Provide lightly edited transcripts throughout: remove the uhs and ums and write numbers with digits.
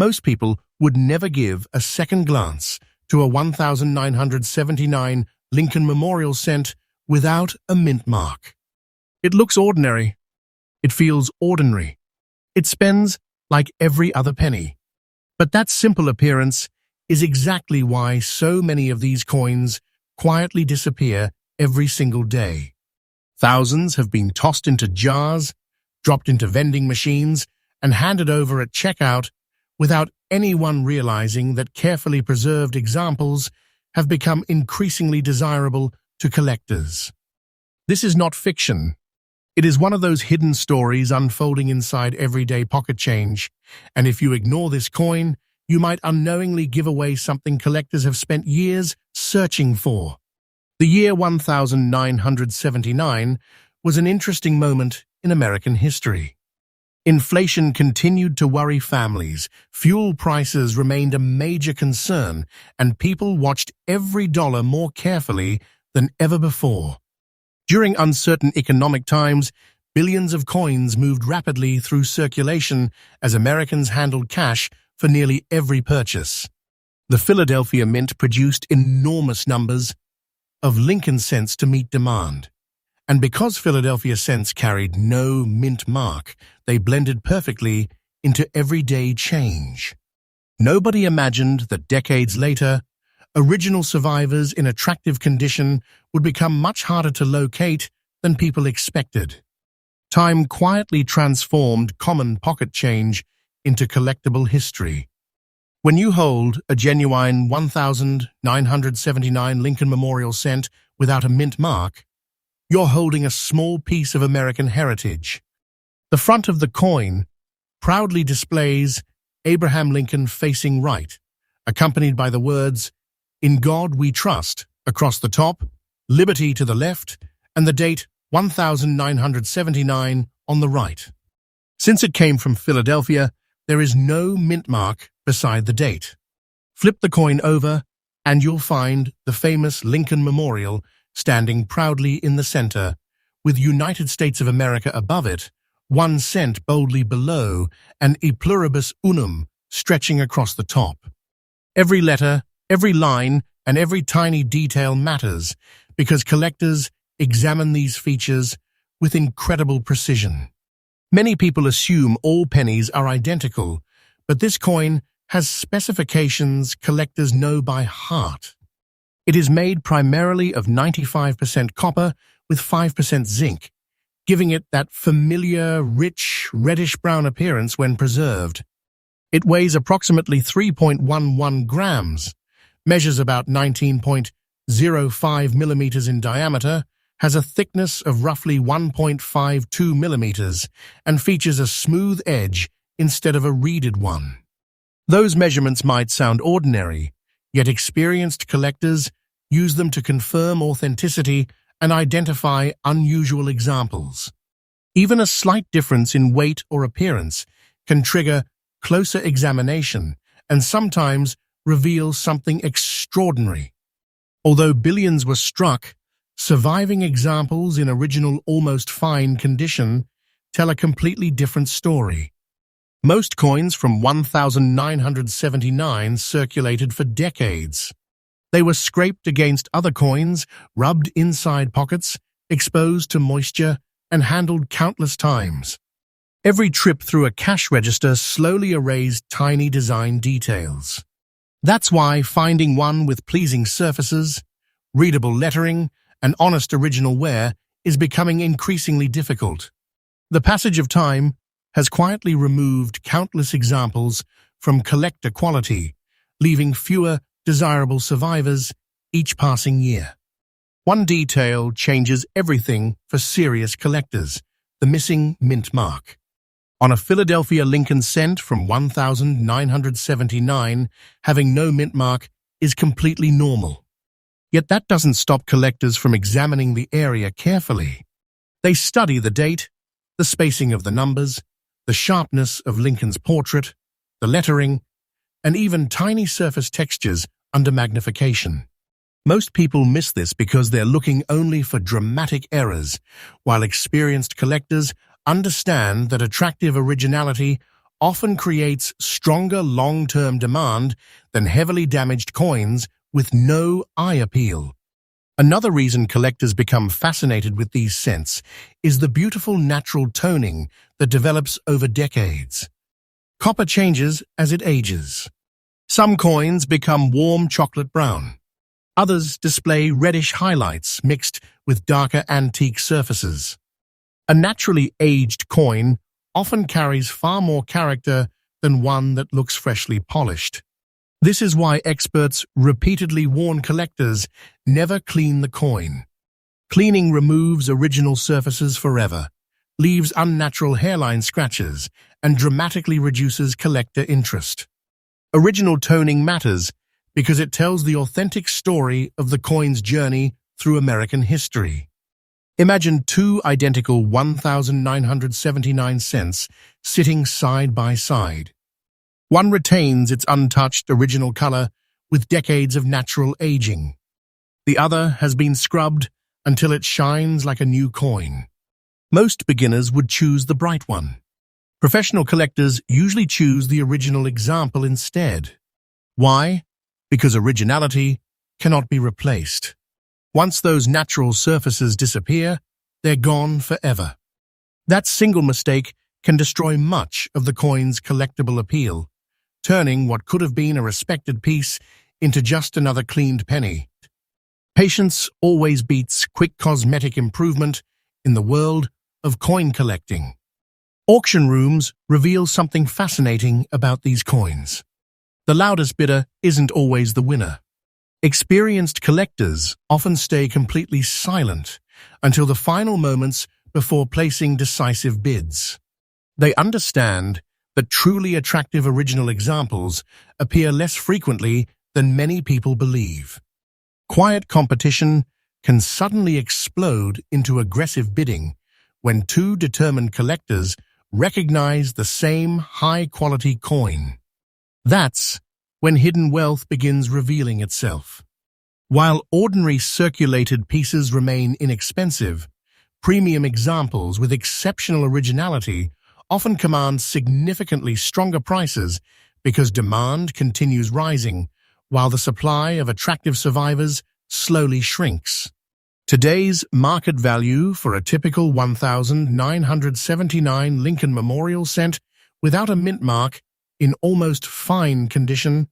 Most people would never give a second glance to a 1979 Lincoln Memorial cent without a mint mark. It looks ordinary. It feels ordinary. It spends like every other penny. But that simple appearance is exactly why so many of these coins quietly disappear every single day. Thousands have been tossed into jars, dropped into vending machines, and handed over at checkout without anyone realizing that carefully preserved examples have become increasingly desirable to collectors. This is not fiction. It is one of those hidden stories unfolding inside everyday pocket change, and if you ignore this coin, you might unknowingly give away something collectors have spent years searching for. The year 1979 was an interesting moment in American history. Inflation continued to worry families, fuel prices remained a major concern, and people watched every dollar more carefully than ever before. During uncertain economic times, billions of coins moved rapidly through circulation as Americans handled cash for nearly every purchase. The Philadelphia Mint produced enormous numbers of Lincoln cents to meet demand. And because Philadelphia cents carried no mint mark, they blended perfectly into everyday change. Nobody imagined that decades later, original survivors in attractive condition would become much harder to locate than people expected. Time quietly transformed common pocket change into collectible history. When you hold a genuine 1979 Lincoln Memorial cent without a mint mark, you're holding a small piece of American heritage. The front of the coin proudly displays Abraham Lincoln facing right, accompanied by the words, "In God We Trust," across the top, "Liberty" to the left, and the date 1979 on the right. Since it came from Philadelphia, there is no mint mark beside the date. Flip the coin over, and you'll find the famous Lincoln Memorial standing proudly in the center, with United States of America above it, 1 cent boldly below, and E pluribus unum stretching across the top. Every letter, every line, and every tiny detail matters, because collectors examine these features with incredible precision. Many people assume all pennies are identical, but this coin has specifications collectors know by heart. It is made primarily of 95% copper with 5% zinc, giving it that familiar, rich, reddish-brown appearance when preserved. It weighs approximately 3.11 grams, measures about 19.05 millimeters in diameter, has a thickness of roughly 1.52 millimeters, and features a smooth edge instead of a reeded one. Those measurements might sound ordinary, yet experienced collectors use them to confirm authenticity and identify unusual examples. Even a slight difference in weight or appearance can trigger closer examination and sometimes reveal something extraordinary. Although billions were struck, surviving examples in original almost fine condition tell a completely different story. Most coins from 1979 circulated for decades. They were scraped against other coins, rubbed inside pockets, exposed to moisture, and handled countless times. Every trip through a cash register slowly erased tiny design details. That's why finding one with pleasing surfaces, readable lettering, and honest original wear is becoming increasingly difficult. The passage of time has quietly removed countless examples from collector quality, leaving fewer desirable survivors each passing year. One detail changes everything for serious collectors: the missing mint mark. On a Philadelphia Lincoln cent from 1979, having no mint mark is completely normal. Yet that doesn't stop collectors from examining the area carefully. They study the date, the spacing of the numbers, the sharpness of Lincoln's portrait, the lettering, and even tiny surface textures under magnification. Most people miss this because they're looking only for dramatic errors, while experienced collectors understand that attractive originality often creates stronger long-term demand than heavily damaged coins with no eye appeal. Another reason collectors become fascinated with these cents is the beautiful natural toning that develops over decades. Copper changes as it ages. Some coins become warm chocolate brown. Others display reddish highlights mixed with darker antique surfaces. A naturally aged coin often carries far more character than one that looks freshly polished. This is why experts repeatedly warn collectors never clean the coin. Cleaning removes original surfaces forever, leaves unnatural hairline scratches, and dramatically reduces collector interest. Original toning matters because it tells the authentic story of the coin's journey through American history. Imagine two identical 1,979 cents sitting side by side. One retains its untouched original color with decades of natural aging. The other has been scrubbed until it shines like a new coin. Most beginners would choose the bright one. Professional collectors usually choose the original example instead. Why? Because originality cannot be replaced. Once those natural surfaces disappear, they're gone forever. That single mistake can destroy much of the coin's collectible appeal, turning what could have been a respected piece into just another cleaned penny. Patience always beats quick cosmetic improvement in the world of coin collecting. Auction rooms reveal something fascinating about these coins. The loudest bidder isn't always the winner. Experienced collectors often stay completely silent until the final moments before placing decisive bids. They understand that truly attractive original examples appear less frequently than many people believe. Quiet competition can suddenly explode into aggressive bidding when two determined collectors recognize the same high-quality coin. That's when hidden wealth begins revealing itself. While ordinary circulated pieces remain inexpensive, premium examples with exceptional originality often command significantly stronger prices because demand continues rising while the supply of attractive survivors slowly shrinks. Today's market value for a typical 1,979 Lincoln Memorial cent without a mint mark in almost fine condition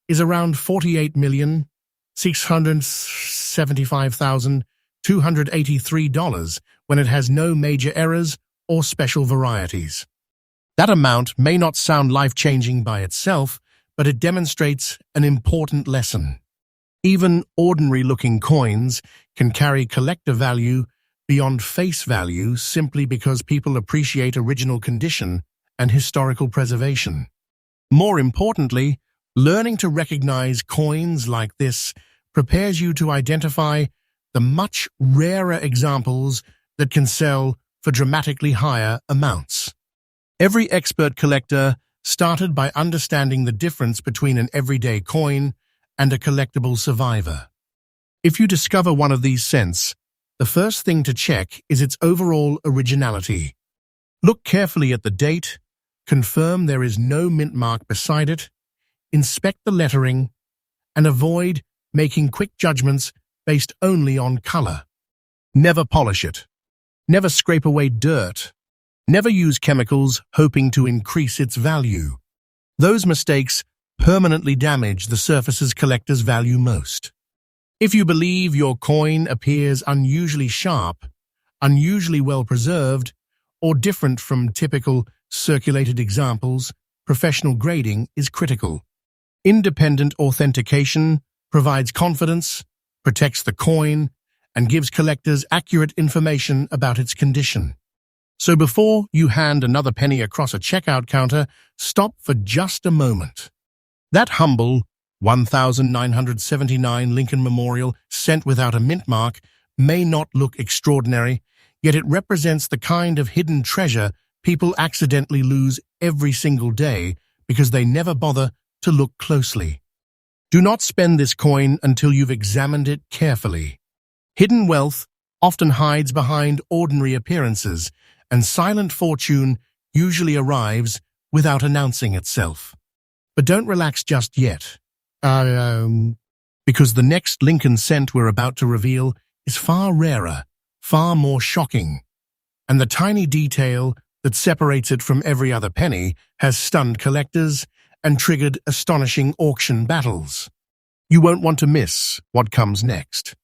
is around $48,675,283 when it has no major errors or special varieties. That amount may not sound life-changing by itself, but it demonstrates an important lesson. Even ordinary-looking coins can carry collector value beyond face value simply because people appreciate original condition and historical preservation. More importantly, learning to recognize coins like this prepares you to identify the much rarer examples that can sell for dramatically higher amounts. Every expert collector started by understanding the difference between an everyday coin and a collectible survivor. If you discover one of these cents, the first thing to check is its overall originality. Look carefully at the date, confirm there is no mint mark beside it, inspect the lettering, and avoid making quick judgments based only on color. Never polish it. Never scrape away dirt. Never use chemicals hoping to increase its value. Those mistakes permanently damage the surfaces collectors value most. If you believe your coin appears unusually sharp, unusually well preserved, or different from typical circulated examples, professional grading is critical. Independent authentication provides confidence, protects the coin, and gives collectors accurate information about its condition. So before you hand another penny across a checkout counter, stop for just a moment. That humble 1,979 Lincoln Memorial cent without a mint mark may not look extraordinary, yet it represents the kind of hidden treasure people accidentally lose every single day because they never bother to look closely. Do not spend this coin until you've examined it carefully. Hidden wealth often hides behind ordinary appearances, and silent fortune usually arrives without announcing itself. But don't relax just yet. Because the next Lincoln cent we're about to reveal is far rarer, far more shocking. And the tiny detail that separates it from every other penny has stunned collectors and triggered astonishing auction battles. You won't want to miss what comes next.